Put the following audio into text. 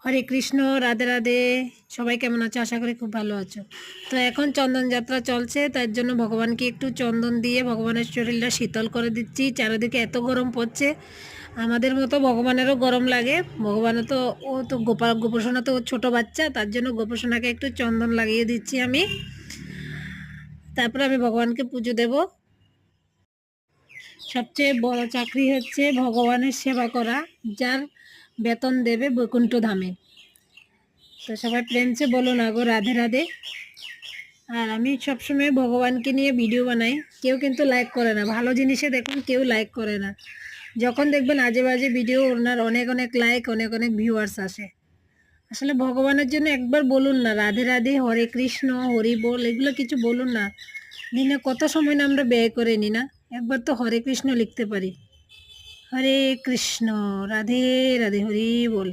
হরে কৃষ্ণ, রাধে রাধে। সবাই কেমন আছো? আশা করি খুব ভালো আছো। তো এখন চন্দন যাত্রা চলছে, তার জন্য ভগবানকে একটু চন্দন দিয়ে ভগবানের শরীরটা শীতল করে দিচ্ছি। চারিদিকে এত গরম পড়ছে, আমাদের মতো ভগবানেরও গরম লাগে। ভগবানও তো, ও তো গোপাসনা তো ছোট বাচ্চা, তার জন্য গোপাসনাকে একটু চন্দন লাগিয়ে দিচ্ছি আমি। তারপরে আমি ভগবানকে পুজো দেব। সবচেয়ে বড় চাকরি হচ্ছে ভগবানের সেবা করা, যার বেতন দেবে বৈকুণ্ঠ ধামে। তো সবাই প্রেমসে বলো না গো রাধে রাধে। আর আমি সবসময় ভগবানকে নিয়ে ভিডিও বানাই, কেউ কিন্তু লাইক করে না। ভালো জিনিসে দেখুন কেউ লাইক করে না, যখন দেখবেন আজে বাজে ভিডিও ওনার অনেক অনেক লাইক, অনেক অনেক ভিউয়ার্স আসে। আসলে ভগবানের জন্য একবার বলুন না রাধে রাধে, হরে কৃষ্ণ, হরি বল, এগুলো কিছু বলুন না। দিনে কত সময় না আমরা ব্যয় করে নিই না, একবার তো হরে কৃষ্ণ লিখতে পারি। হরে কৃষ্ণ, রাধে রাধে, হরি বল।